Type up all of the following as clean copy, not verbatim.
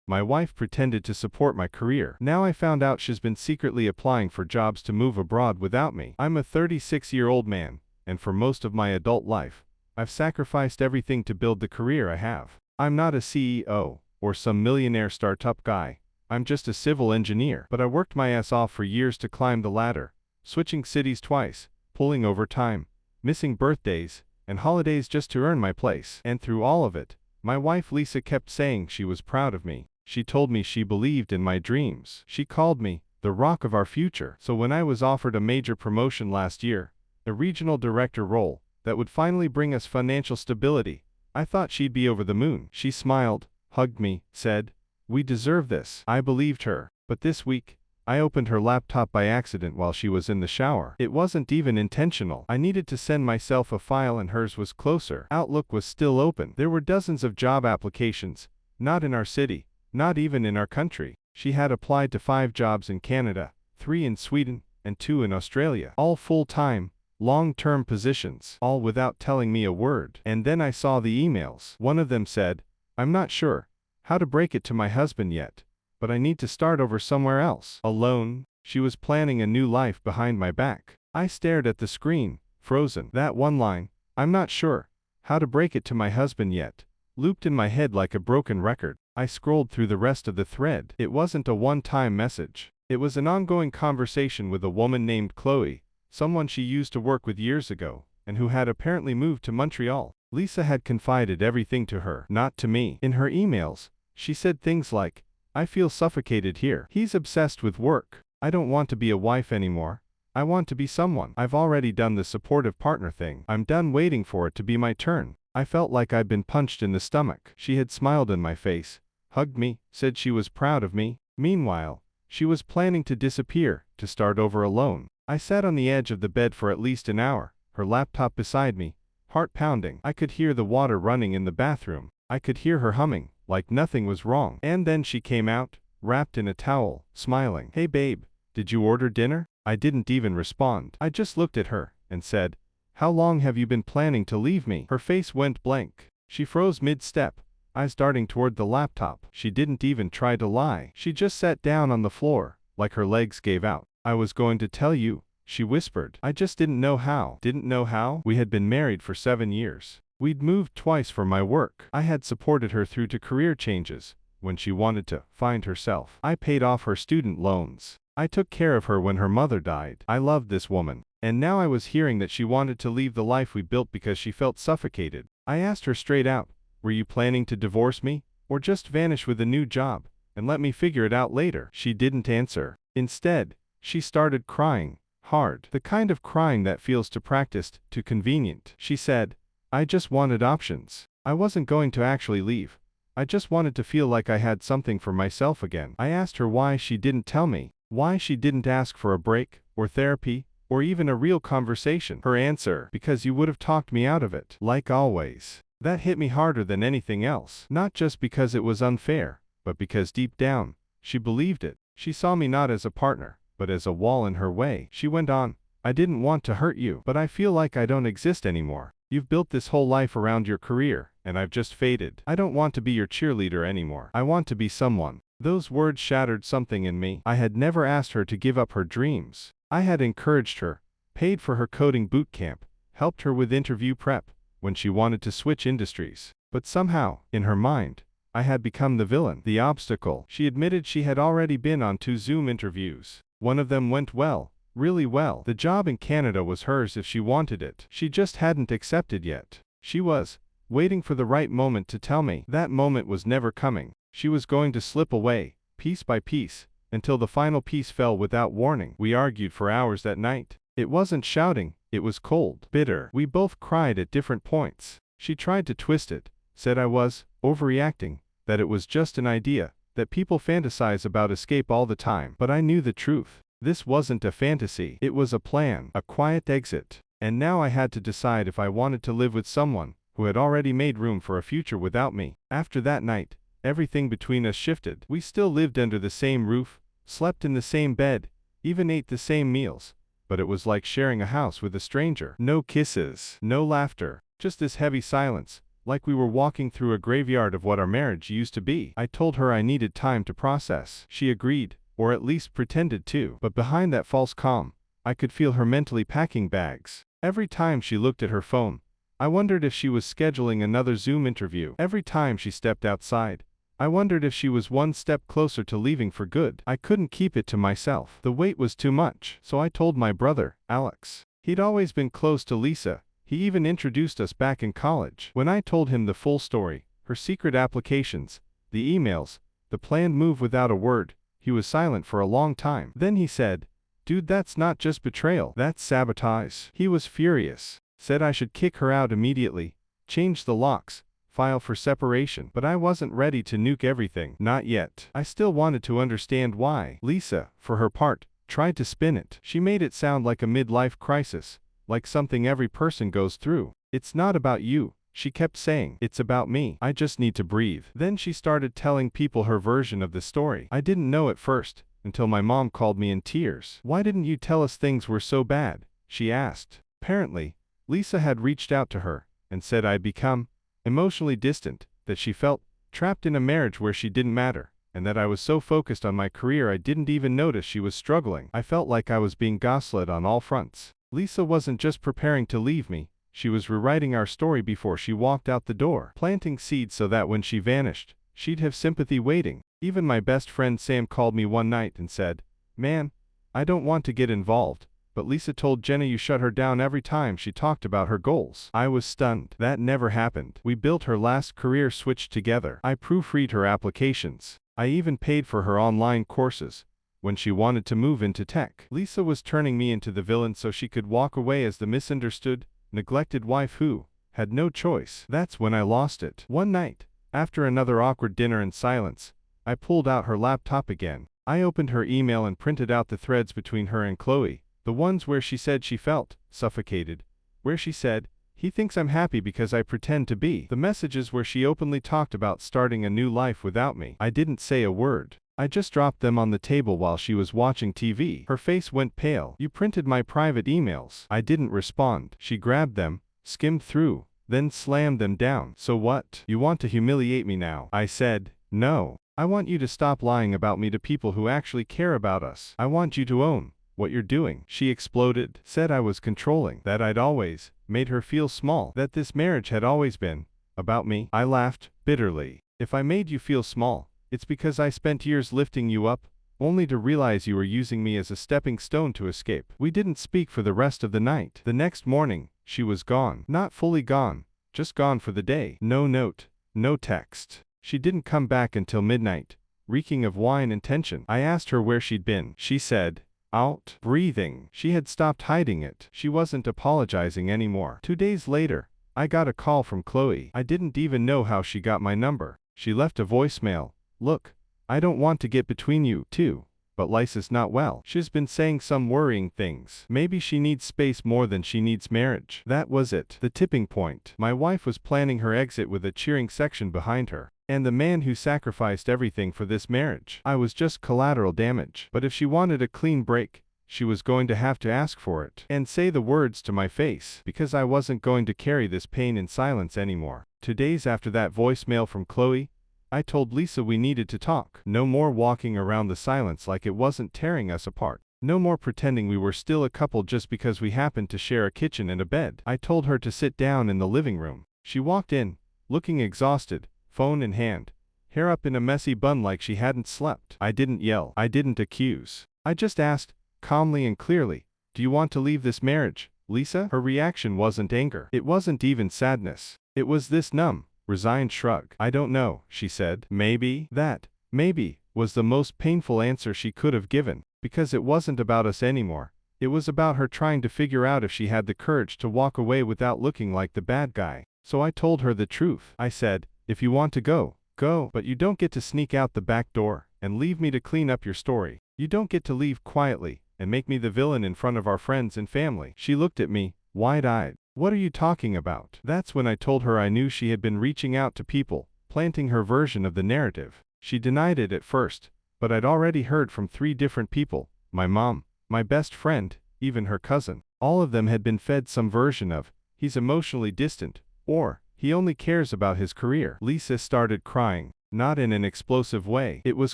My wife pretended to support my career. Now I found out she's been secretly applying for jobs to move abroad without me. I'm a 36-year-old man, and for most of my adult life, I've sacrificed everything to build the career I have. I'm not a CEO or some millionaire startup guy. I'm just a civil engineer. But I worked my ass off for years to climb the ladder, switching cities twice, pulling overtime, missing birthdays and holidays just to earn my place. And through all of it, my wife Lisa kept saying she was proud of me. She told me she believed in my dreams. She called me the rock of our future. So when I was offered a major promotion last year, a regional director role that would finally bring us financial stability, I thought she'd be over the moon. She smiled, hugged me, said, "We deserve this." I believed her. But this week, I opened her laptop by accident while she was in the shower. It wasn't even intentional. I needed to send myself a file and hers was closer. Outlook was still open. There were dozens of job applications, not in our city, not even in our country. She had applied to 5 jobs in Canada, 3 in Sweden, and 2 in Australia. All full-time, long-term positions, all without telling me a word. And then I saw the emails. One of them said, "I'm not sure how to break it to my husband yet, but I need to start over somewhere else." Alone, she was planning a new life behind my back. I stared at the screen, frozen. That one line, "I'm not sure how to break it to my husband yet," looped in my head like a broken record. I scrolled through the rest of the thread. It wasn't a one-time message. It was an ongoing conversation with a woman named Chloe, someone she used to work with years ago, and who had apparently moved to Montreal. Lisa had confided everything to her, not to me. In her emails, she said things like, "I feel suffocated here. He's obsessed with work. I don't want to be a wife anymore. I want to be someone. I've already done the supportive partner thing. I'm done waiting for it to be my turn." I felt like I'd been punched in the stomach. She had smiled in my face, hugged me, said she was proud of me. Meanwhile, she was planning to disappear, to start over alone. I sat on the edge of the bed for at least an hour, her laptop beside me, heart pounding. I could hear the water running in the bathroom. I could hear her humming, like nothing was wrong. And then she came out, wrapped in a towel, smiling. "Hey babe, did you order dinner?" I didn't even respond. I just looked at her and said, "How long have you been planning to leave me?" Her face went blank. She froze mid-step, eyes darting toward the laptop. She didn't even try to lie. She just sat down on the floor, like her legs gave out. "I was going to tell you," she whispered. "I just didn't know how." Didn't know how? We had been married for 7 years. We'd moved twice for my work. I had supported her through to career changes, when she wanted to find herself. I paid off her student loans. I took care of her when her mother died. I loved this woman. And now I was hearing that she wanted to leave the life we built because she felt suffocated. I asked her straight out, "Were you planning to divorce me, or just vanish with a new job, and let me figure it out later?" She didn't answer. Instead, she started crying, hard. The kind of crying that feels too practiced, too convenient. She said, "I just wanted options. I wasn't going to actually leave. I just wanted to feel like I had something for myself again." I asked her why she didn't tell me, why she didn't ask for a break, or therapy, or even a real conversation. Her answer, "Because you would have talked me out of it." Like always. That hit me harder than anything else. Not just because it was unfair, but because deep down, she believed it. She saw me not as a partner, but as a wall in her way. She went on, "I didn't want to hurt you, but I feel like I don't exist anymore. You've built this whole life around your career, and I've just faded. I don't want to be your cheerleader anymore. I want to be someone." Those words shattered something in me. I had never asked her to give up her dreams. I had encouraged her, paid for her coding boot camp, helped her with interview prep, when she wanted to switch industries. But somehow, in her mind, I had become the villain, the obstacle. She admitted she had already been on 2 Zoom interviews. One of them went well, really well. The job in Canada was hers if she wanted it. She just hadn't accepted yet. She was waiting for the right moment to tell me. That moment was never coming. She was going to slip away, piece by piece, until the final piece fell without warning. We argued for hours that night. It wasn't shouting, it was cold, bitter. We both cried at different points. She tried to twist it, said I was overreacting, that it was just an idea, that people fantasize about escape all the time. But I knew the truth. This wasn't a fantasy. It was a plan, a quiet exit. And now I had to decide if I wanted to live with someone who had already made room for a future without me. After that night, everything between us shifted. We still lived under the same roof, slept in the same bed, even ate the same meals, but it was like sharing a house with a stranger. No kisses, no laughter, just this heavy silence, like we were walking through a graveyard of what our marriage used to be. I told her I needed time to process. She agreed, or at least pretended to. But behind that false calm, I could feel her mentally packing bags. Every time she looked at her phone, I wondered if she was scheduling another Zoom interview. Every time she stepped outside, I wondered if she was one step closer to leaving for good. I couldn't keep it to myself. The weight was too much. So I told my brother, Alex. He'd always been close to Lisa. He even introduced us back in college. When I told him the full story, her secret applications, the emails, the planned move without a word, he was silent for a long time. Then he said, "Dude, that's not just betrayal. That's sabotage." He was furious. Said I should kick her out immediately, change the locks, file for separation. But I wasn't ready to nuke everything. Not yet. I still wanted to understand why. Lisa, for her part, tried to spin it. She made it sound like a midlife crisis, like something every person goes through. "It's not about you," she kept saying. "It's about me. I just need to breathe." Then she started telling people her version of the story. I didn't know at first, until my mom called me in tears. "Why didn't you tell us things were so bad?" she asked. Apparently, Lisa had reached out to her and said I'd become emotionally distant, that she felt trapped in a marriage where she didn't matter, and that I was so focused on my career I didn't even notice she was struggling. I felt like I was being gaslit on all fronts. Lisa wasn't just preparing to leave me, she was rewriting our story before she walked out the door, planting seeds so that when she vanished, she'd have sympathy waiting. Even my best friend Sam called me one night and said, "Man, I don't want to get involved, but Lisa told Jenna you shut her down every time she talked about her goals." I was stunned. That never happened. We built her last career switch together. I proofread her applications. I even paid for her online courses when she wanted to move into tech. Lisa was turning me into the villain so she could walk away as the misunderstood, neglected wife who had no choice. That's when I lost it. One night, after another awkward dinner in silence, I pulled out her laptop again. I opened her email and printed out the threads between her and Chloe. The ones where she said she felt suffocated, where she said, "He thinks I'm happy because I pretend to be." The messages where she openly talked about starting a new life without me. I didn't say a word. I just dropped them on the table while she was watching TV. Her face went pale. "You printed my private emails." I didn't respond. She grabbed them, skimmed through, then slammed them down. "So what? You want to humiliate me now?" I said, "No. I want you to stop lying about me to people who actually care about us. I want you to own what you're doing." She exploded, said I was controlling, that I'd always made her feel small, that this marriage had always been about me. I laughed bitterly. "If I made you feel small, it's because I spent years lifting you up, only to realize you were using me as a stepping stone to escape." We didn't speak for the rest of the night. The next morning, she was gone. Not fully gone, just gone for the day. No note, no text. She didn't come back until midnight, reeking of wine and tension. I asked her where she'd been. She said, "Out breathing." She had stopped hiding it. She wasn't apologizing anymore. 2 days later, I got a call from Chloe. I didn't even know how she got my number. She left a voicemail. "Look, I don't want to get between you two, but Lisa's not well. She's been saying some worrying things. Maybe she needs space more than she needs marriage." That was it. The tipping point. My wife was planning her exit with a cheering section behind her. And the man who sacrificed everything for this marriage. I was just collateral damage. But if she wanted a clean break, she was going to have to ask for it. And say the words to my face. Because I wasn't going to carry this pain in silence anymore. 2 days after that voicemail from Chloe, I told Lisa we needed to talk. No more walking around the silence like it wasn't tearing us apart. No more pretending we were still a couple just because we happened to share a kitchen and a bed. I told her to sit down in the living room. She walked in, looking exhausted, phone in hand, hair up in a messy bun like she hadn't slept. I didn't yell. I didn't accuse. I just asked, calmly and clearly, "Do you want to leave this marriage, Lisa?" Her reaction wasn't anger. It wasn't even sadness. It was this numb, resigned shrug. "I don't know," she said. Maybe. That, maybe, was the most painful answer she could have given, because it wasn't about us anymore. It was about her trying to figure out if she had the courage to walk away without looking like the bad guy. So I told her the truth. I said, "If you want to go, go. But you don't get to sneak out the back door and leave me to clean up your story. You don't get to leave quietly and make me the villain in front of our friends and family." She looked at me, wide-eyed. "What are you talking about?" That's when I told her I knew she had been reaching out to people, planting her version of the narrative. She denied it at first, but I'd already heard from 3 different people, my mom, my best friend, even her cousin. All of them had been fed some version of, "He's emotionally distant," or, He only cares about his career. Lisa started crying. Not in an explosive way. It was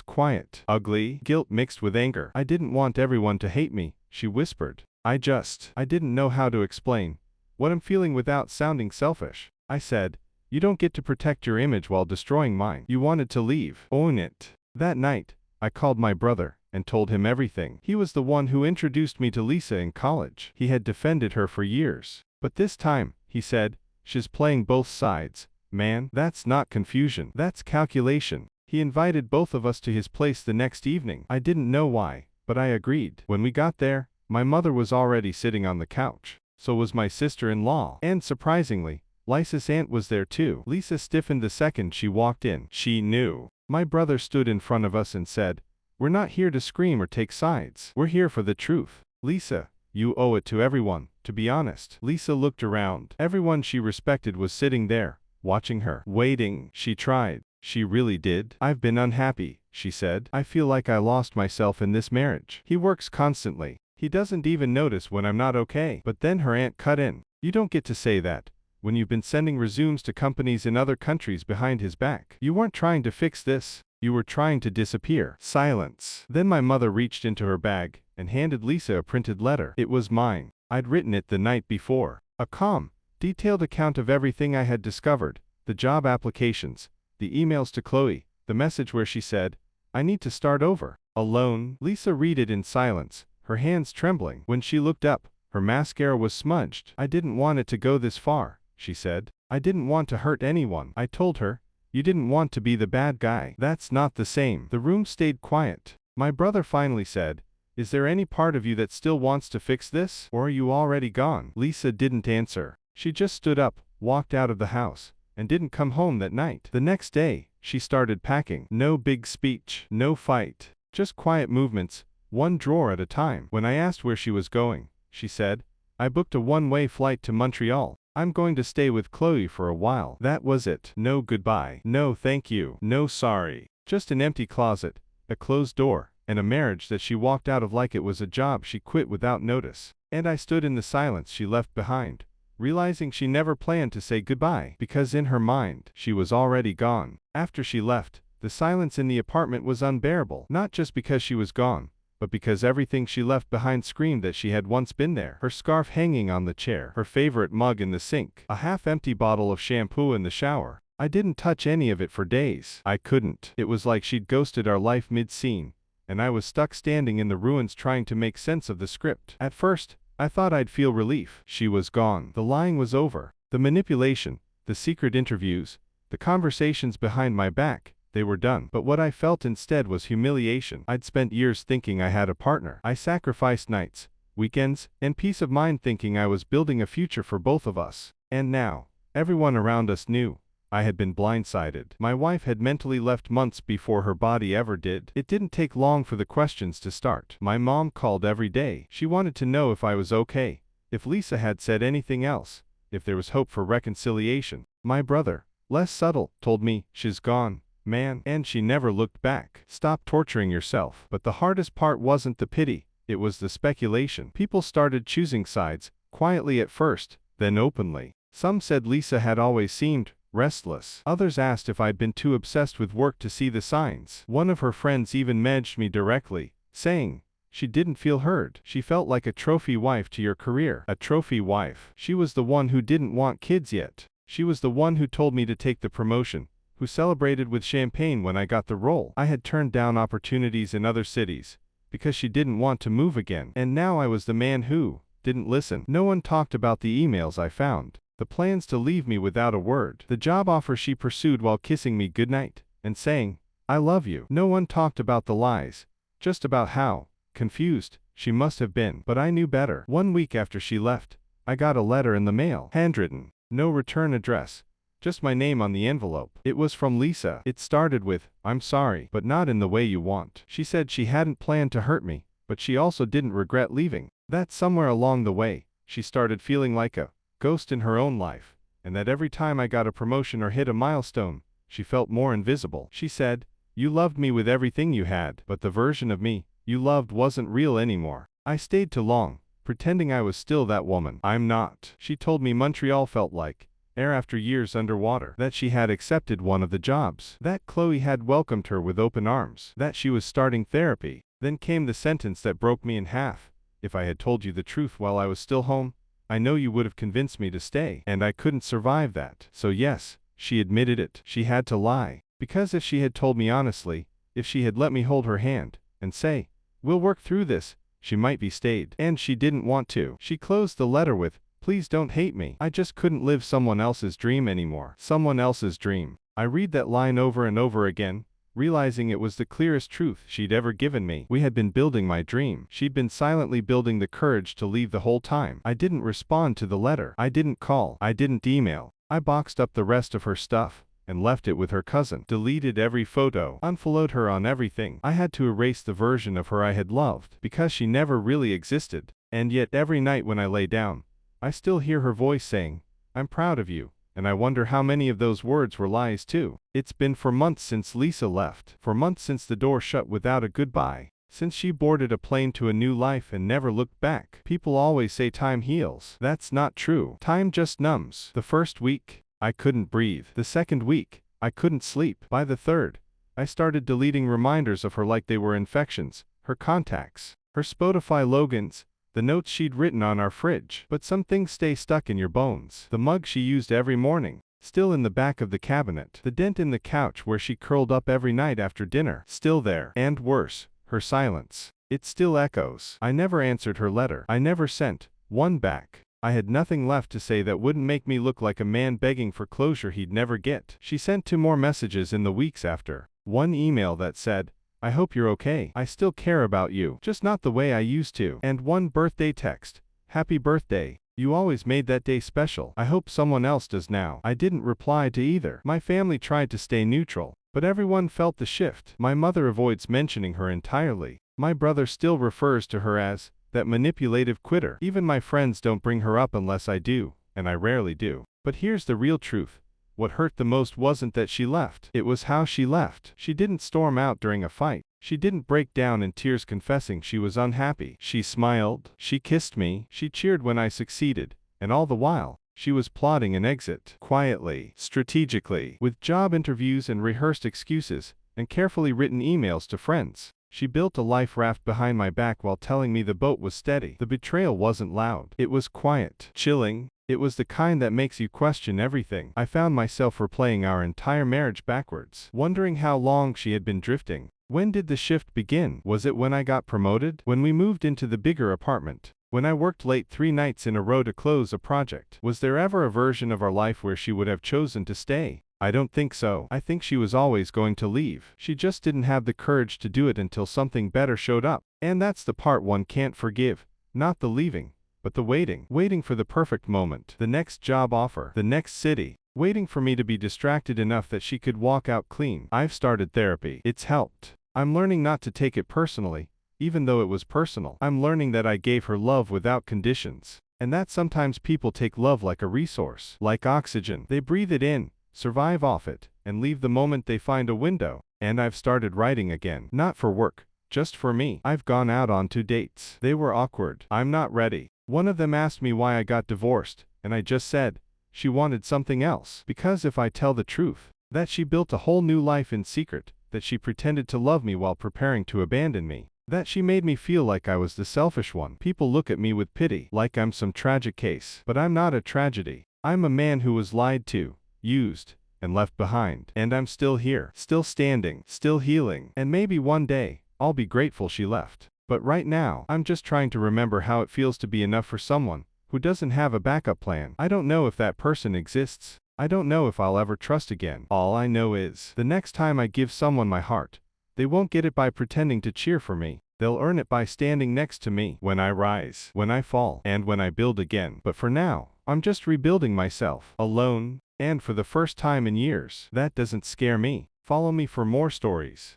quiet, ugly, guilt mixed with anger. I didn't want everyone to hate me, she whispered. I didn't know how to explain what I'm feeling without sounding selfish. I said, you don't get to protect your image while destroying mine. You wanted to leave. Own it. That night, I called my brother and told him everything. He was the one who introduced me to Lisa in college. He had defended her for years. But this time, he said, she's playing both sides. Man, that's not confusion. That's calculation. He invited both of us to his place the next evening. I didn't know why, but I agreed. When we got there, my mother was already sitting on the couch. So was my sister-in-law. And surprisingly, Lisa's aunt was there too. Lisa stiffened the second she walked in. She knew. My brother stood in front of us and said, we're not here to scream or take sides. We're here for the truth. Lisa, you owe it to everyone, to be honest. Lisa looked around. Everyone she respected was sitting there, watching her, waiting. She tried. She really did. I've been unhappy, she said. I feel like I lost myself in this marriage. He works constantly. He doesn't even notice when I'm not okay. But then her aunt cut in. You don't get to say that when you've been sending resumes to companies in other countries behind his back. You weren't trying to fix this. You were trying to disappear. Silence. Then my mother reached into her bag and handed Lisa a printed letter. It was mine. I'd written it the night before. A calm, detailed account of everything I had discovered, the job applications, the emails to Chloe, the message where she said, I need to start over. Alone. Lisa read it in silence, her hands trembling. When she looked up, her mascara was smudged. I didn't want it to go this far, she said. I didn't want to hurt anyone. I told her, you didn't want to be the bad guy. That's not the same. The room stayed quiet. My brother finally said, is there any part of you that still wants to fix this? Or are you already gone? Lisa didn't answer. She just stood up, walked out of the house, and didn't come home that night. The next day, she started packing. No big speech, no fight, just quiet movements, one drawer at a time. When I asked where she was going, she said, I booked a one-way flight to Montreal. I'm going to stay with Chloe for a while. That was it. No goodbye. No thank you. No sorry. Just an empty closet, a closed door, and a marriage that she walked out of like it was a job she quit without notice. And I stood in the silence she left behind, realizing she never planned to say goodbye, because in her mind, she was already gone. After she left, the silence in the apartment was unbearable, not just because she was gone, but because everything she left behind screamed that she had once been there. Her scarf hanging on the chair, her favorite mug in the sink, a half-empty bottle of shampoo in the shower. I didn't touch any of it for days. I couldn't. It was like she'd ghosted our life mid-scene, and I was stuck standing in the ruins trying to make sense of the script. At first, I thought I'd feel relief. She was gone. The lying was over. The manipulation, the secret interviews, the conversations behind my back, they were done. But what I felt instead was humiliation. I'd spent years thinking I had a partner. I sacrificed nights, weekends, and peace of mind thinking I was building a future for both of us. And now, everyone around us knew. I had been blindsided. My wife had mentally left months before her body ever did. It didn't take long for the questions to start. My mom called every day. She wanted to know if I was okay, if Lisa had said anything else, if there was hope for reconciliation. My brother, less subtle, told me, she's gone, man, and she never looked back. Stop torturing yourself. But the hardest part wasn't the pity, it was the speculation. People started choosing sides, quietly at first, then openly. Some said Lisa had always seemed restless. Others asked if I'd been too obsessed with work to see the signs. One of her friends even messaged me directly, saying she didn't feel heard. She felt like a trophy wife to your career. A trophy wife. She was the one who didn't want kids yet. She was the one who told me to take the promotion, who celebrated with champagne when I got the role. I had turned down opportunities in other cities because she didn't want to move again. And now I was the man who didn't listen. No one talked about the emails I found, the plans to leave me without a word, the job offer she pursued while kissing me goodnight and saying, I love you. No one talked about the lies, just about how confused she must have been. But I knew better. 1 week after she left, I got a letter in the mail, handwritten, no return address, just my name on the envelope. It was from Lisa. It started with, I'm sorry, but not in the way you want. She said she hadn't planned to hurt me, but she also didn't regret leaving. That somewhere along the way, she started feeling like a ghost in her own life, and that every time I got a promotion or hit a milestone, she felt more invisible. She said, you loved me with everything you had, but the version of me you loved wasn't real anymore. I stayed too long, pretending I was still that woman. I'm not. She told me Montreal felt like air after years underwater, that she had accepted one of the jobs, that Chloe had welcomed her with open arms, that she was starting therapy. Then came the sentence that broke me in half. If I had told you the truth while I was still home, I know you would have convinced me to stay, and I couldn't survive that. So yes, she admitted it. She had to lie. Because if she had told me honestly, if she had let me hold her hand, and say, "We'll work through this," she might be stayed. And she didn't want to. She closed the letter with, "Please don't hate me. I just couldn't live someone else's dream anymore." Someone else's dream. I read that line over and over again, realizing it was the clearest truth she'd ever given me. We had been building my dream. She'd been silently building the courage to leave the whole time. I didn't respond to the letter. I didn't call. I didn't email. I boxed up the rest of her stuff and left it with her cousin. Deleted every photo, unfollowed her on everything. I had to erase the version of her I had loved, because she never really existed. And yet every night when I lay down, I still hear her voice saying, "I'm proud of you." And I wonder how many of those words were lies too. It's been for months since Lisa left, for months since the door shut without a goodbye, since she boarded a plane to a new life and never looked back. People always say time heals. That's not true. Time just numbs. The first week, I couldn't breathe. The second week, I couldn't sleep. By the third, I started deleting reminders of her like they were infections, her contacts, her Spotify logins, the notes she'd written on our fridge. But some things stay stuck in your bones. The mug she used every morning, still in the back of the cabinet. The dent in the couch where she curled up every night after dinner, still there. And worse, her silence. It still echoes. I never answered her letter. I never sent one back. I had nothing left to say that wouldn't make me look like a man begging for closure he'd never get. She sent 2 more messages in the weeks after. One email that said, "I hope you're okay. I still care about you, just not the way I used to." And one birthday text. "Happy birthday. You always made that day special. I hope someone else does now." I didn't reply to either. My family tried to stay neutral, but everyone felt the shift. My mother avoids mentioning her entirely. My brother still refers to her as that manipulative quitter. Even my friends don't bring her up unless I do, and I rarely do. But here's the real truth. What hurt the most wasn't that she left. It was how she left. She didn't storm out during a fight. She didn't break down in tears confessing she was unhappy. She smiled. She kissed me. She cheered when I succeeded. And all the while, she was plotting an exit. Quietly, strategically, with job interviews and rehearsed excuses, and carefully written emails to friends. She built a life raft behind my back while telling me the boat was steady. The betrayal wasn't loud. It was quiet, chilling. It was the kind that makes you question everything. I found myself replaying our entire marriage backwards, wondering how long she had been drifting. When did the shift begin? Was it when I got promoted? When we moved into the bigger apartment? When I worked late 3 nights in a row to close a project? Was there ever a version of our life where she would have chosen to stay? I don't think so. I think she was always going to leave. She just didn't have the courage to do it until something better showed up. And that's the part one can't forgive. Not the leaving, but the waiting. Waiting for the perfect moment. The next job offer. The next city. Waiting for me to be distracted enough that she could walk out clean. I've started therapy. It's helped. I'm learning not to take it personally, even though it was personal. I'm learning that I gave her love without conditions. And that sometimes people take love like a resource. Like oxygen. They breathe it in, survive off it, and leave the moment they find a window. And I've started writing again. Not for work, just for me. I've gone out on 2 dates. They were awkward. I'm not ready. One of them asked me why I got divorced, and I just said, she wanted something else. Because if I tell the truth, that she built a whole new life in secret, that she pretended to love me while preparing to abandon me, that she made me feel like I was the selfish one. People look at me with pity, like I'm some tragic case. But I'm not a tragedy. I'm a man who was lied to, used, and left behind. And I'm still here, still standing, still healing. And maybe one day, I'll be grateful she left. But right now, I'm just trying to remember how it feels to be enough for someone who doesn't have a backup plan. I don't know if that person exists. I don't know if I'll ever trust again. All I know is, the next time I give someone my heart, they won't get it by pretending to cheer for me. They'll earn it by standing next to me when I rise, when I fall, and when I build again. But for now, I'm just rebuilding myself, alone, and for the first time in years. That doesn't scare me. Follow me for more stories.